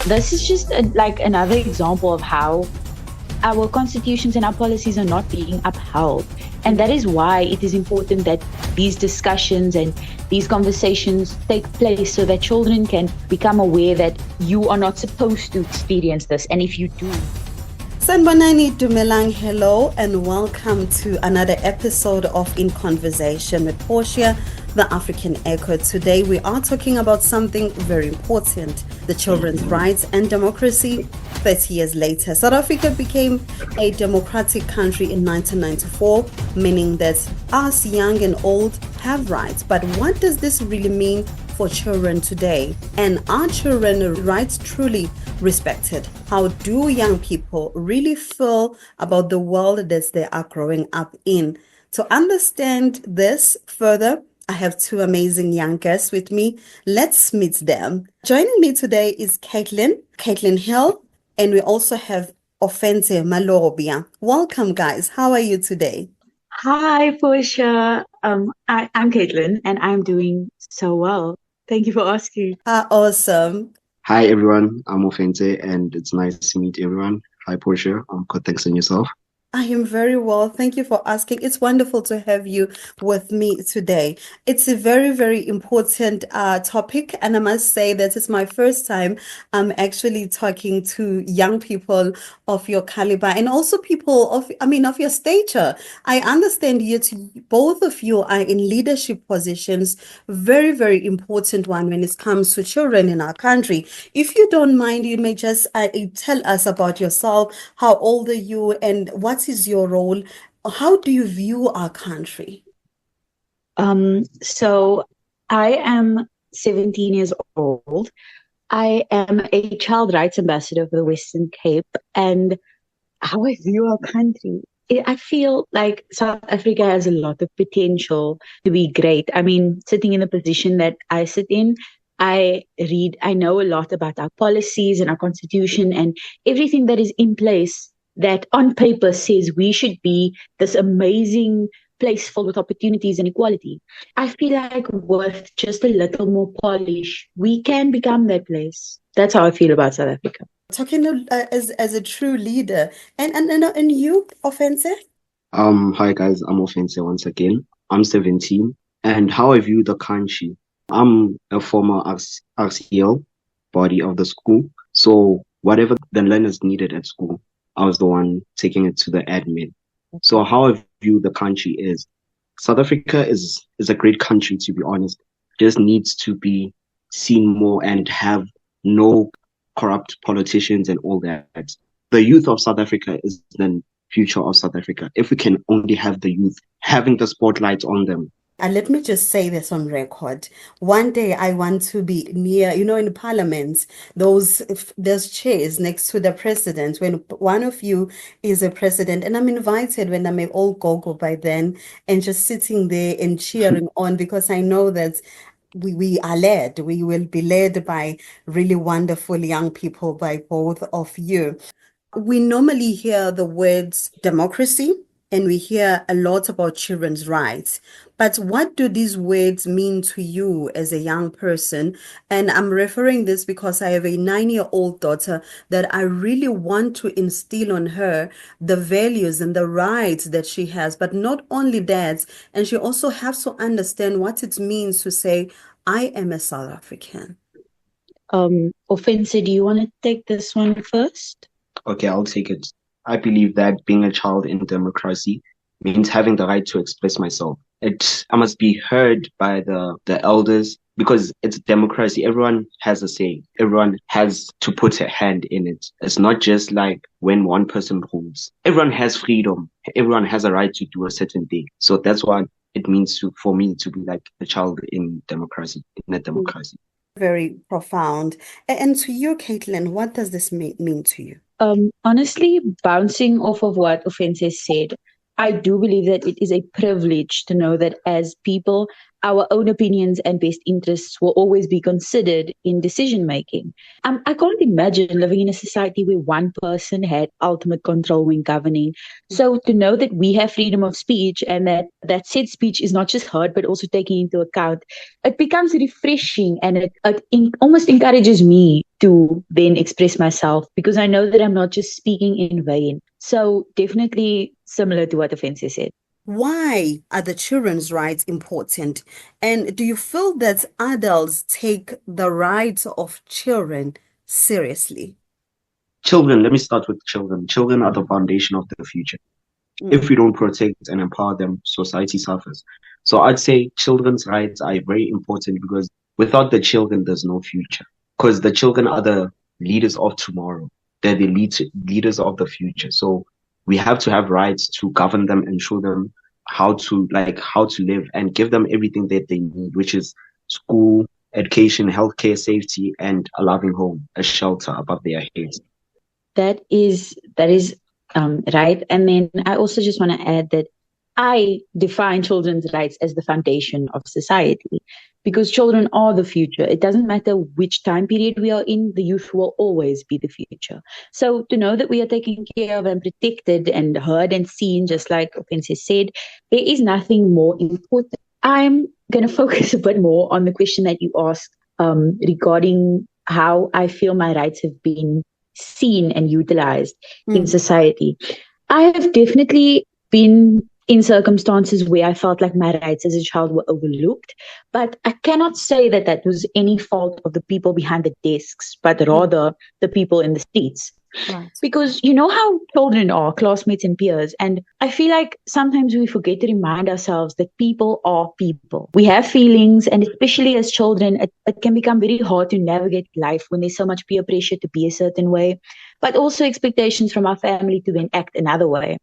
This is just like another example of how our constitutions and our policies are not being upheld. And that is why it is important that these discussions and these conversations take place so that children can become aware that you are not supposed to experience this. And if you do, Sanbonani Dumelang, hello and welcome to another episode of In Conversation with Portia, the African Echo. Today we are talking about something very important, the children's rights and democracy. 30 years later, South Africa became a democratic country in 1994, meaning that us young and old have rights. But what does this really mean for children today? And are children's rights truly respected? How do young people really feel about the world that they are growing up in? To understand this further, I have two amazing young guests with me. Let's meet them. Joining me today is Caitlin Hill, and we also have Ofente Malobya. Welcome, guys. How are you today? hi, Portia. I'm Caitlin, and I'm doing so well. Thank you for asking. Awesome. Hi everyone, I'm Ofente and it's nice to meet everyone. Hi Portia, good, thanks, and yourself? I am very well. Thank you for asking. It's wonderful to have you with me today. It's a very, very important topic, and I must say that it's my first time I'm actually talking to young people of your caliber and also people of your stature. I understand both of you are in leadership positions, very, very important one when it comes to children in our country. If you don't mind, you may just tell us about yourself. How old are you and what is your role? How do you view our country? So I am 17 years old. I am a child rights ambassador for the Western Cape, and how I view our country. I feel like South Africa has a lot of potential to be great. I mean, sitting in the position that I sit in, I know a lot about our policies and our constitution and everything that is in place that on paper says we should be this amazing place full with opportunities and equality. I feel like with just a little more polish, we can become that place. That's how I feel about South Africa. Talking as a true leader, and you, Offense? Hi guys, I'm Ofense once again. I'm 17 and how I view the country. I'm a former RCL body of the school. So whatever the learners needed at school, I was the one taking it to the admin. So how I view the country is South Africa is a great country, to be honest. Just needs to be seen more and have no corrupt politicians and all that. The youth of South Africa is the future of South Africa. If we can only have the youth having the spotlight on them. And let me just say this on record. One day I want to be near, in Parliament, there's chairs next to the president when one of you is a president, and I'm invited when I'm an old gogo by then, and just sitting there and cheering on because I know that we will be led by really wonderful young people, by both of you. We normally hear the words democracy and we hear a lot about children's rights. But what do these words mean to you as a young person? And I'm referring this because I have a 9-year-old daughter that I really want to instill on her the values and the rights that she has. But not only that, and she also has to understand what it means to say, I am a South African. Offense, do you want to take this one first? Okay, I'll take it. I believe that being a child in democracy means having the right to express myself. I must be heard by the elders because it's democracy. Everyone has a say. Everyone has to put a hand in it. It's not just like when one person rules. Everyone has freedom. Everyone has a right to do a certain thing. So that's what it means for me to be like a child in democracy, in a democracy. Very profound. And to you, Caitlin, what does this mean to you? Honestly, bouncing off of what Offense said, I do believe that it is a privilege to know that as people, our own opinions and best interests will always be considered in decision making. I can't imagine living in a society where one person had ultimate control when governing. So to know that we have freedom of speech and that said speech is not just heard but also taken into account, it becomes refreshing and it almost encourages me to then express myself because I know that I'm not just speaking in vain. So definitely similar to what Ofense said. Why are the children's rights important? And do you feel that adults take the rights of children seriously? Children, let me start with children. Children are the foundation of the future. If Mm, we don't protect and empower them, society suffers. So I'd say children's rights are very important because without the children, there's no future. Because the children are the leaders of tomorrow. They're the leaders of the future. So we have to have rights to govern them and show them how to live and give them everything that they need, which is school, education, healthcare, safety, and a loving home, a shelter above their heads. That is right. And then I also just want to add that I define children's rights as the foundation of society because children are the future. It doesn't matter which time period we are in, the youth will always be the future. So to know that we are taken care of and protected and heard and seen, just like Princess said, there is nothing more important. I'm going to focus a bit more on the question that you asked regarding how I feel my rights have been seen and utilized in mm, society. I have definitely been in circumstances where I felt like my rights as a child were overlooked, but I cannot say that that was any fault of the people behind the desks, but mm, rather the people in the streets. right. Because you know how children are, classmates and peers. And I feel like sometimes we forget to remind ourselves that people are people. We have feelings, and especially as children, it can become very hard to navigate life when there's so much peer pressure to be a certain way, but also expectations from our family to then act another way.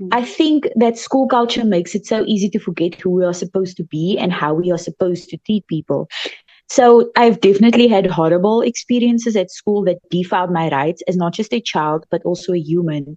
Mm, I think that school culture makes it so easy to forget who we are supposed to be and how we are supposed to treat people. So I've definitely had horrible experiences at school that defiled my rights as not just a child, but also a human.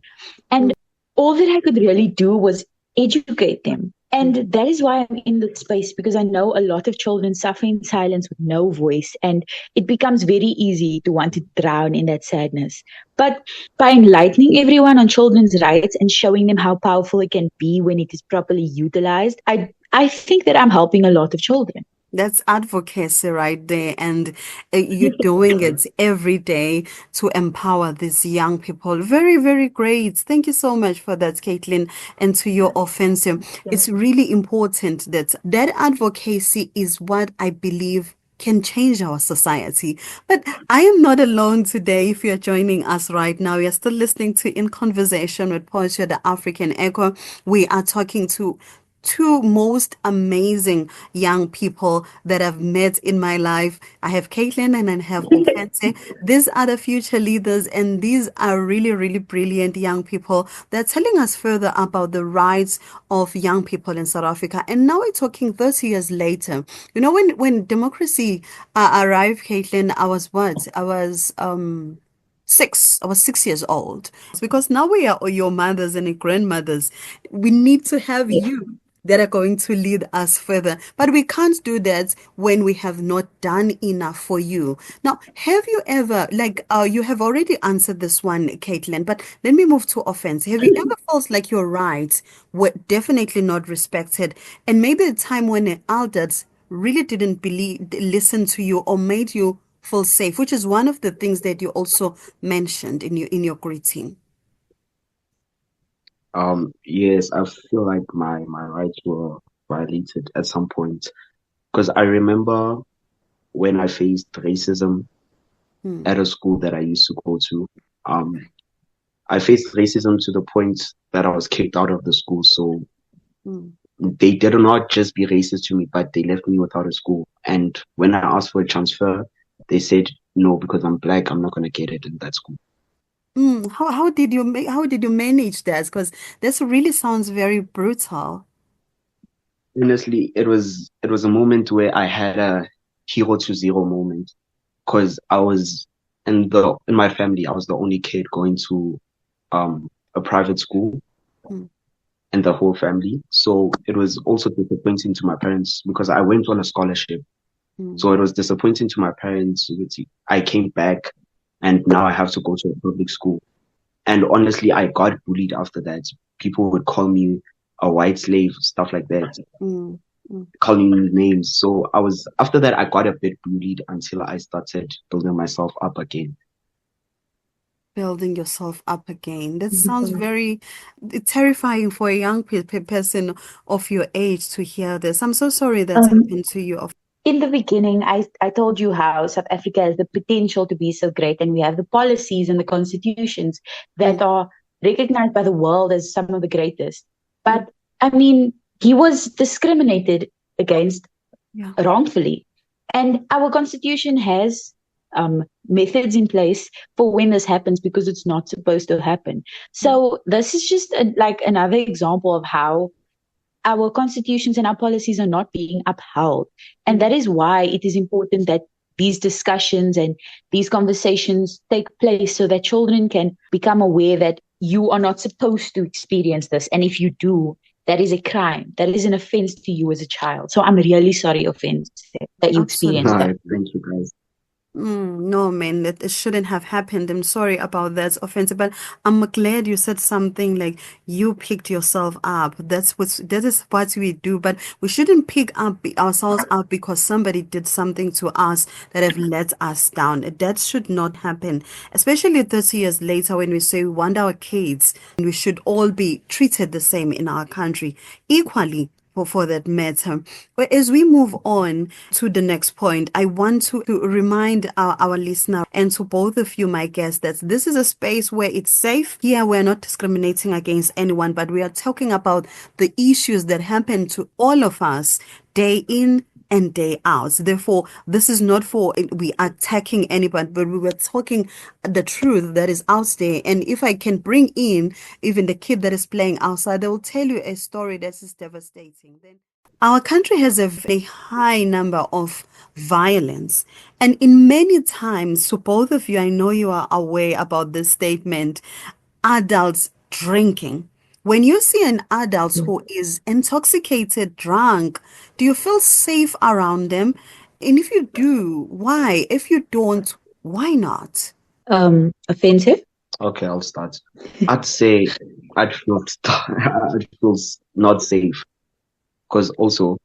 mm, And all that I could really do was educate them. mm. And that is why I'm in this space because I know a lot of children suffer in silence with no voice. And it becomes very easy to want to drown in that sadness. But by enlightening everyone on children's rights and showing them how powerful it can be when it is properly utilized, I think that I'm helping a lot of children. That's advocacy right there. And you're doing it every day to empower these young people. Very, very great. Thank you so much for that, Caitlin. And to your offensive, it's really important that that advocacy is what I believe can change our society. But I am not alone today. If you're joining us right now, you're still listening to In Conversation with Portia, the African Echo. We are talking to two most amazing young people that I've met in my life. I have Caitlin and I have Ofente. These are the future leaders, and these are really, really brilliant young people. They're telling us further about the rights of young people in South Africa. And now we're talking 30 years later. You know, when democracy arrived, Caitlin, I was what? I was 6. I was 6 years old. Because now we are your mothers and your grandmothers. We need to have you that are going to lead us further. But we can't do that when we have not done enough for you. Now, have you ever, you have already answered this one, Caitlin, but let me move to offense. Have you ever felt like your rights were definitely not respected? And maybe a time when the elders really didn't listen to you or made you feel safe, which is one of the things that you also mentioned in your greeting. Yes, I feel like my rights were violated at some point because I remember when I faced racism Hmm, at a school that I used to go to. Um, I faced racism to the point that I was kicked out of the school. So hmm. they did not just be racist to me, but they left me without a school. And when I asked for a transfer, they said no because I'm black. I'm not gonna get it in that school. How did you manage that? Because this really sounds very brutal. Honestly, it was a moment where I had a hero to zero moment because I was in my family, I was the only kid going to a private school Hmm, in the whole family. So it was also disappointing to my parents because I went on a scholarship. hmm, So it was disappointing to my parents. I came back and now I have to go to a public school. And honestly, I got bullied after that. People would call me a white slave, stuff like that. hmm. calling me names. So after that, I got a bit bullied until I started building myself up again. Building yourself up again. That sounds very terrifying for a young person of your age to hear this. I'm so sorry that's Um, happened to you. in the beginning, I told you how South Africa has the potential to be so great, and we have the policies and the constitutions that Mm, are recognized by the world as some of the greatest. mm, But I mean, he was discriminated against yeah. wrongfully. And our constitution has methods in place for when this happens because it's not supposed to happen. Mm, So this is just like another example of how our constitutions and our policies are not being upheld. And mm. that is why it is important that these discussions and these conversations take place so that children can become aware that you are not supposed to experience this. And if you do, that is a crime. That is an offense to you as a child. So I'm really sorry, offense, that you experienced Absolutely. that. Hi, thank you guys. No, man, that it shouldn't have happened. I'm sorry about that offensive, but I'm glad you said something like you picked yourself up. That is what we do, but we shouldn't pick up ourselves up because somebody did something to us that have let us down. That should not happen, especially 30 years later when we say we want our kids and we should all be treated the same in our country equally for that matter. But as we move on to the next point, I want to remind our listener and to both of you, my guests, that this is a space where it's safe. Here, we're not discriminating against anyone, but we are talking about the issues that happen to all of us day in and day out. Therefore, this is not for we attacking anybody, but we were talking the truth that is out there. And if I can bring in even the kid that is playing outside, they will tell you a story that is devastating. Then our country has a very high number of violence. And in many times, to both of you, I know you are aware about this statement, adults drinking. When you see an adult who is intoxicated, drunk, do you feel safe around them? And if you do, why? If you don't, why not? Offensive? Okay, I'll start. I'd say I'd feel not safe because also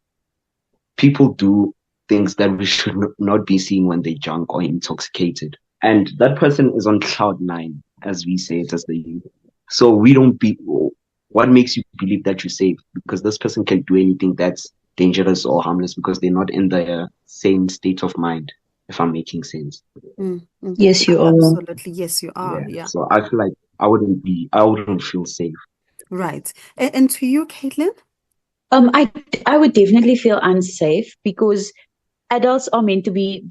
people do things that we should not be seeing when they're drunk or intoxicated. And that person is on cloud nine, as we say it as the youth. So we don't be, what makes you believe that you're safe? Because this person can do anything that's dangerous or harmless because they're not in the same state of mind, if I'm making sense. Mm, mm. Yes, you are. Absolutely. Yes, you are. Yeah. Yeah. So I feel like I wouldn't feel safe. Right. And to you, Caitlin? I would definitely feel unsafe because adults are meant to be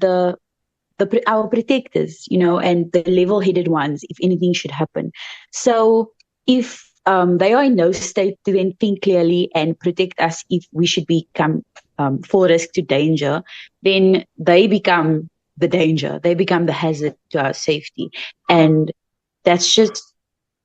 our protectors, and the level-headed ones if anything should happen. So if they are in no state to then think clearly and protect us if we should become full risk to danger, then they become the danger. They become the hazard to our safety, and that's just.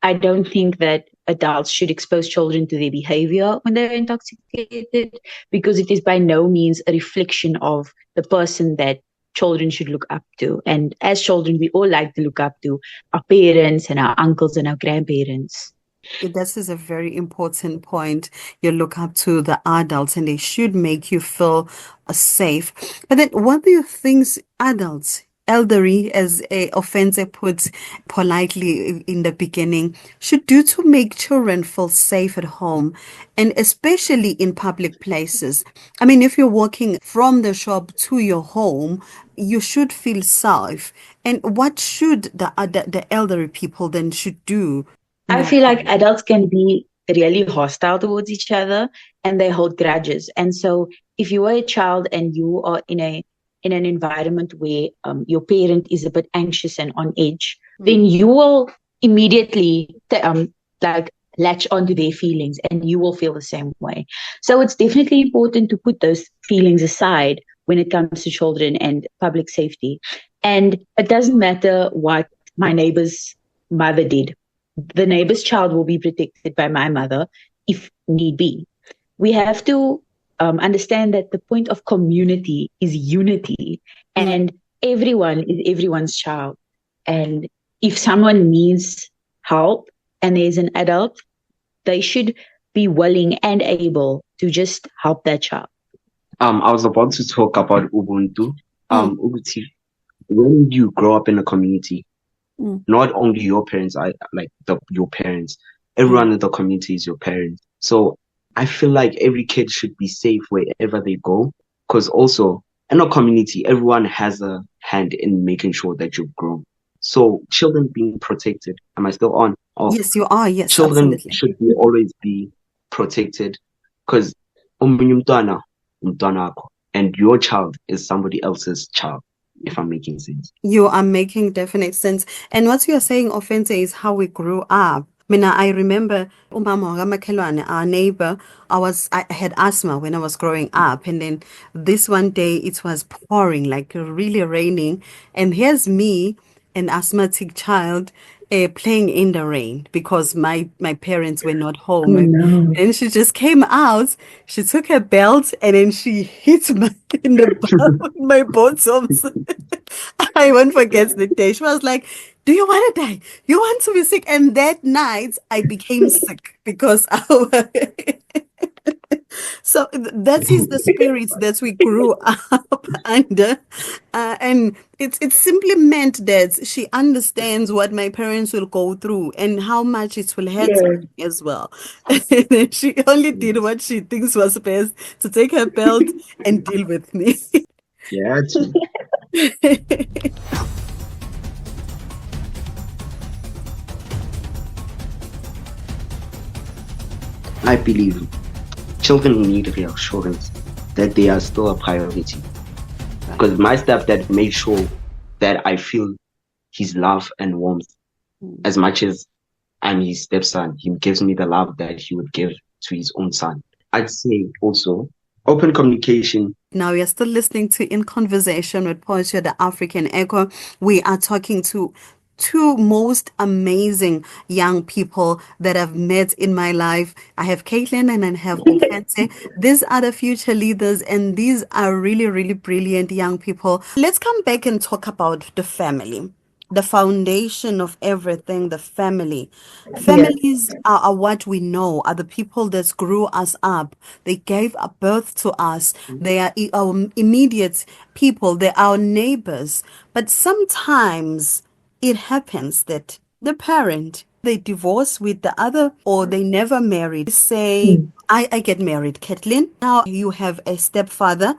I don't think that adults should expose children to their behavior when they're intoxicated because it is by no means a reflection of the person that children should look up to. And as children, we all like to look up to our parents and our uncles and our grandparents. This is a very important point. You look up to the adults and they should make you feel safe. But then what do you think adults, elderly, as a offender puts politely in the beginning, should do to make children feel safe at home and especially in public places? I mean, if you're walking from the shop to your home, you should feel safe. And what should the elderly people then should do in I that feel like time? adults can be really hostile towards each other and they hold grudges. And so if you are a child and you are in an environment where your parent is a bit anxious and on edge, Mm, then you will immediately like latch onto their feelings and you will feel the same way. So it's definitely important to put those feelings aside when it comes to children and public safety. And it doesn't matter what my neighbor's mother did. The neighbor's child will be protected by my mother if need be. We have to understand that the point of community is unity, mm, and everyone is everyone's child. And if someone needs help and there's an adult, they should be willing and able to just help that child. I was about to talk about Ubuntu. Mm, Ubuti, when you grow up in a community, mm, not only your parents are like your parents, mm. everyone in the community is your parents. So I feel like every kid should be safe wherever they go. Because also in a community, everyone has a hand in making sure that you've grown. So children being protected. Am I still on? Oh, Yes, you are. Yes, children absolutely. should be always be protected because umntwana wakho, and your child is somebody else's child, if I'm making sense. You are making definite sense. And what you're saying, Ofente, is how we grew up. Mina, I remember umama wakamakhelwane, our neighbor, I had asthma when I was growing up. And then this one day it was pouring, like really raining. And here's me, an asthmatic child, playing in the rain because my parents were not Oh home. no. And she just came out, she took her belt and then she hit my in the my bottoms. I won't forget the day. She was like, "Do you want to die? You want to be sick?" And that night, I became sick because so that is the spirit that we grew up under, and it simply meant that she understands what my parents will go through and how much it will hurt Yeah. me as well. And then she only did what she thinks was best to take her belt and deal with me. Yeah, I believe children need reassurance that they are still a priority. Right. Because my stepdad made sure that I feel his love and warmth Mm. as much as I'm his stepson. He gives me the love that he would give to his own son. I'd say also open communication. Now, you're still listening to In Conversation with Portia, the African Echo. We are talking to two most amazing young people that I've met in my life. I have Caitlin and I have Ofente. These are the future leaders, and these are really, really brilliant young people. Let's come back and talk about the family, the foundation of everything, the family. Yes. Families are what we know, are the people that grew us up. They gave a birth to us. They are our immediate people. They're our neighbors. But sometimes it happens that the parent, they divorce with the other or they never married. Say, Mm. I get married, Kathleen. Now you have a stepfather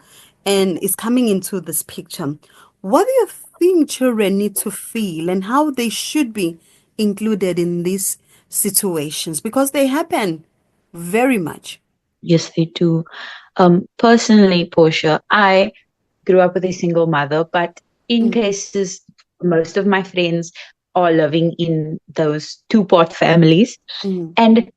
and is coming into this picture. What do you think children need to feel and how they should be included in these situations? Because they happen very much. Yes, they do. Personally, Portia, I grew up with a single mother, but in Mm, cases, most of my friends are living in those two-part families. mm, And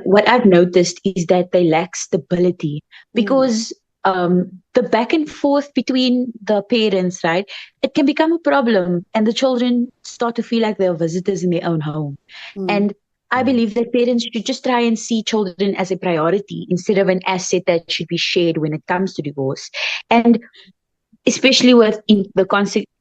what I've noticed is that they lack stability mm, because the back and forth between the parents, right? It can become a problem, and the children start to feel like they're visitors in their own home. mm. And I believe that parents should just try and see children as a priority instead of an asset that should be shared when it comes to divorce. And especially with in the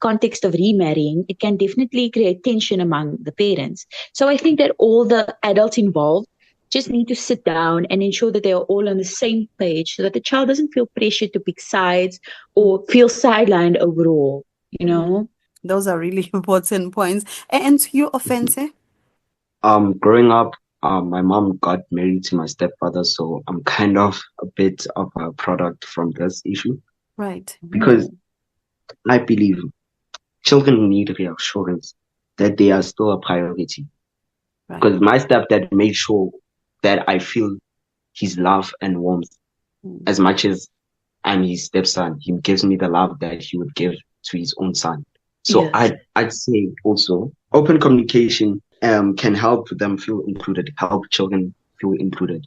context of remarrying, it can definitely create tension among the parents. So I think that all the adults involved just need to sit down and ensure that they are all on the same page so that the child doesn't feel pressured to pick sides or feel sidelined overall, you know? Those are really important points. And to you, Offense? Growing up, my mom got married to my stepfather, so I'm kind of a bit of a product from this issue Right. because I believe children need reassurance that they are still a priority. Right. Because my stepdad made sure that I feel his love and warmth Mm. as much as I'm his stepson. He gives me the love that he would give to his own son. So Yes. I'd say also open communication can help them feel included, help children feel included.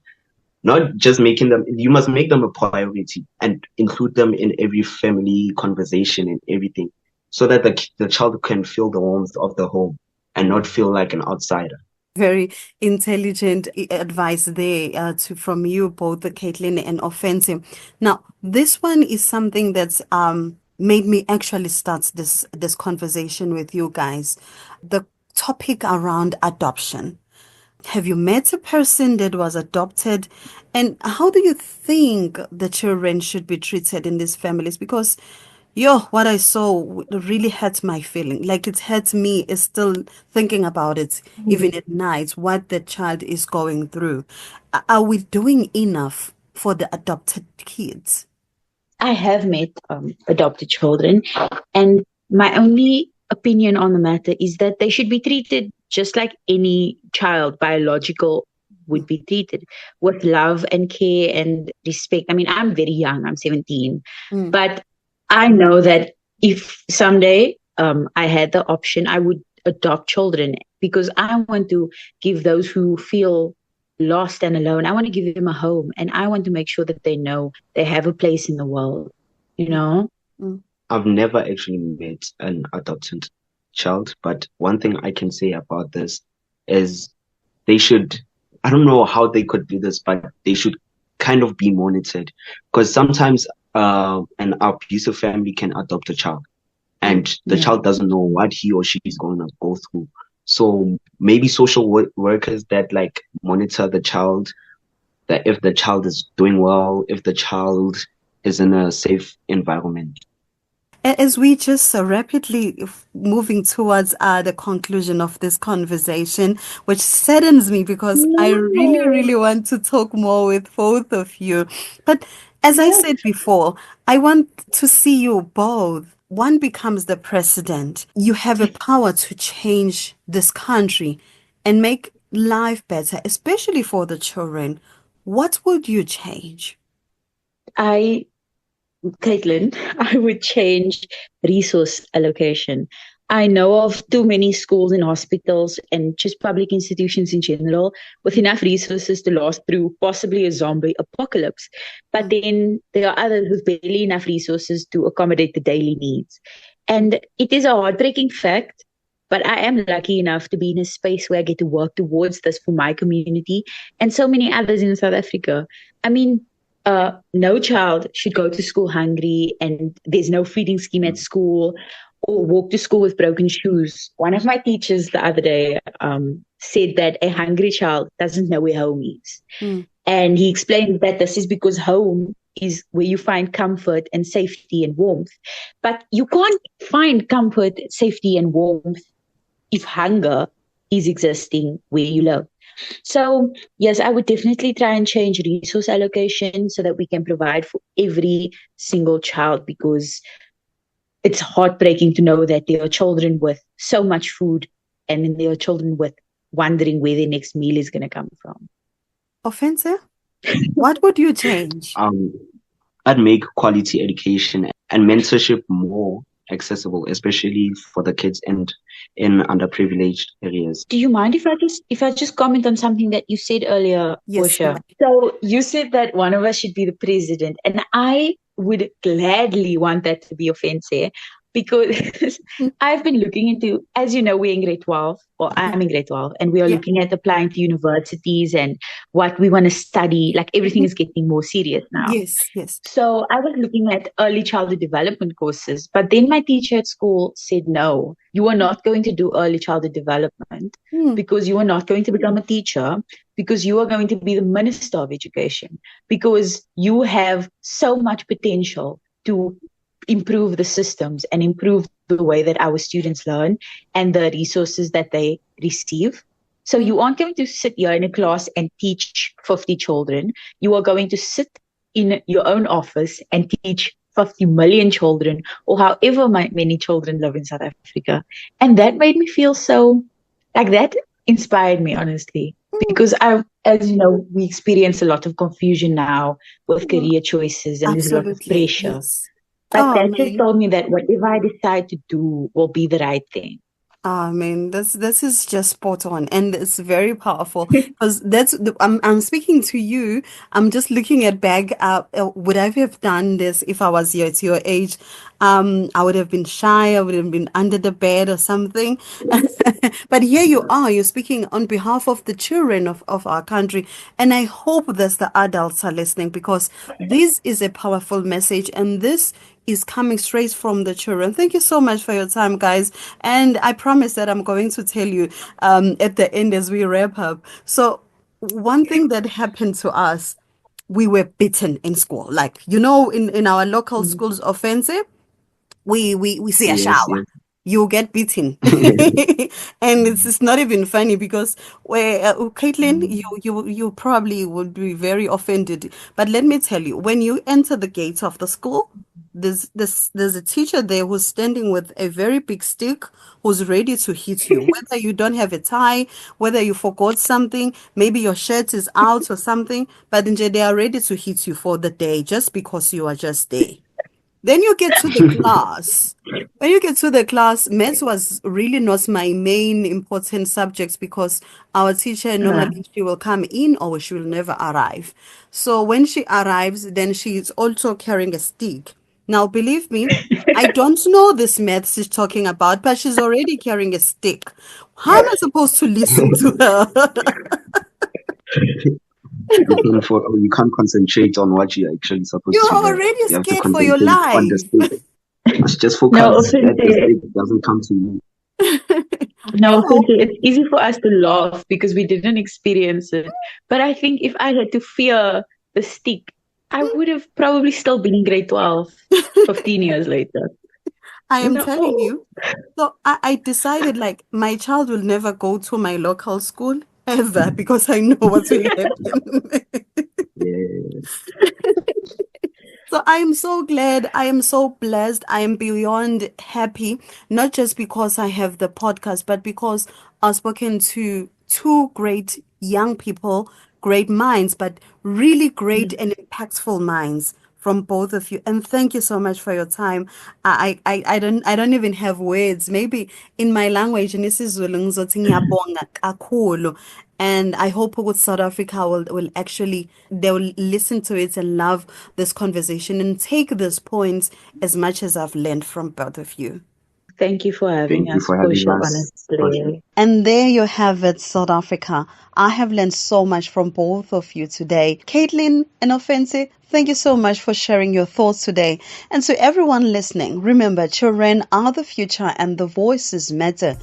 Not just making them, you must make them a priority and include them in every family conversation and everything so that the child can feel the warmth of the home and not feel like an outsider. Very intelligent advice there from you both, Caitlin and Offensive. Now, this one is something that's made me actually start this conversation with you guys. The topic around adoption. Have you met a person that was adopted? And how do you think the children should be treated in these families? Because, yo, what I saw really hurt my feeling. Like it hurts me, is still thinking about it, even at night, what the child is going through. Are we doing enough for the adopted kids? I have met adopted children, and my only opinion on the matter is that they should be treated just like any child, biological, would be treated with love and care and respect. I mean, I'm very young, I'm 17, Mm. but I know that if someday I had the option, I would adopt children because I want to give those who feel lost and alone, I want to give them a home and I want to make sure that they know they have a place in the world, you know? Mm. I've never actually met an adopted child, but one thing I can say about this is they should, I don't know how they could do this, but they should kind of be monitored because sometimes an abusive family can adopt a child Mm. and the Yeah. child doesn't know what he or she is going to go through. So maybe social workers that like monitor the child, that if the child is doing well, if the child is in a safe environment. As we just rapidly moving towards the conclusion of this conversation, which saddens me because I really, No. really want to talk more with both of you. But as I Yeah. said before, I want to see you both. One becomes the president. You have a power to change this country and make life better, especially for the children. What would you change? I Caitlin, I would change resource allocation. I know of too many schools and hospitals and just public institutions in general with enough resources to last through possibly a zombie apocalypse. But Mm. then there are others with barely enough resources to accommodate the daily needs. And it is a heartbreaking fact, but I am lucky enough to be in a space where I get to work towards this for my community and so many others in South Africa. I mean, no child should go to school hungry and there's no feeding scheme at school or walk to school with broken shoes. One of my teachers the other day said that a hungry child doesn't know where home is. Mm. And he explained that this is because home is where you find comfort and safety and warmth. But you can't find comfort, safety, and warmth if hunger is existing where you live. So, yes, I would definitely try and change resource allocation so that we can provide for every single child because it's heartbreaking to know that there are children with so much food and then there are children with wondering where their next meal is going to come from. Offensive? What would you change? Um, I'd make quality education and mentorship more accessible, especially for the kids and in underprivileged areas. Do you mind if I just comment on something that you said earlier, Yes, go Portia? So you said that one of us should be the president, and I would gladly want that to be offensive because ahead. I've been looking into, as you know, we're in grade 12, or Yeah, I'm in grade 12, and we are yeah. looking at applying to universities and what we want to study. Like everything Mhm. is getting more serious now. Yes, yes. So I was looking at early childhood development courses, but then my teacher at school said, no, you are not going to do early childhood development Mm. because you are not going to become a teacher, because you are going to be the minister of education, because you have so much potential to improve the systems and improve the way that our students learn and the resources that they receive. So Mm. you aren't going to sit here in a class and teach 50 children. You are going to sit in your own office and teach 50 million children or however many children live in South Africa. And that made me feel so like that inspired me, honestly, Mm. because as you know, we experience a lot of confusion now with Mm. career choices and there's a lot of Absolutely, pressure. yes. But Oh that just man. told me that whatever I decide to do will be the right thing. I mean, this is just spot on, and it's very powerful because I'm speaking to you. I'm just looking at back. Would I have done this if I was at your age? I would have been shy. I would have been under the bed or something. But here you are. You're speaking on behalf of the children of our country, and I hope that the adults are listening because this is a powerful message, and this is coming straight from the children. Thank you so much for your time, guys. And I promise that I'm going to tell you at the end as we wrap up. So one thing that happened to us, we were beaten in school. Like, in our local Mm. schools, Ofente, we see a Yes, shower, yes. you get beaten. And it's not even funny because Caitlin, you probably would be very offended, but let me tell you, when you enter the gates of the school, there's a teacher there who's standing with a very big stick, who's ready to hit you, whether you don't have a tie, whether you forgot something, maybe your shirt is out or something, but nje they are ready to hit you for the day just because you are just there. Then you get to the class. When you get to the class, maths was really not my main important subject because our teacher Yeah. normally she will come in or she will never arrive. So when she arrives, then she is also carrying a stick. Now, believe me, I don't know this math she's talking about, but she's already carrying a stick. How am I supposed to listen to her? You can't concentrate on what you're actually supposed You're to learn. already You have to scared for your concentrate on the life. stick. Must just No, focus that the Ofente, stick doesn't come to you. no, You Ofente, it's easy for us to laugh because we didn't experience it. But I think if I had to fear the stick, I would have probably still been in grade 12, 15 years later. I am telling No. you. So I decided like my child will never go to my local school ever because I know what will happen. Yeah. So I am so glad. I am so blessed. I am beyond happy, not just because I have the podcast, but because I've spoken to two great young people, great minds, but really great and impactful minds from both of you. And thank you so much for your time. I don't even have words. Maybe in my language, in isiZulu ngizothi ngiyabonga kakhulu. And I hope with South Africa will actually they will listen to it and love this conversation and take this point as much as I've learned from both of you. Thank you for having Thank you us, for having Portia, us, Portia. honestly. And there you have it, South Africa. I have learned so much from both of you today. Caitlin and Ofente, thank you so much for sharing your thoughts today. And to everyone listening, remember, children are the future and the voices matter.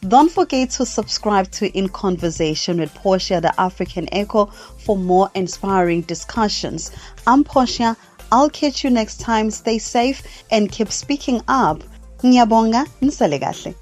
Don't forget to subscribe to In Conversation with Portia, the African Echo, for more inspiring discussions. I'm Portia. I'll catch you next time. Stay safe and keep speaking up. Ngiyabonga, nisale kahle.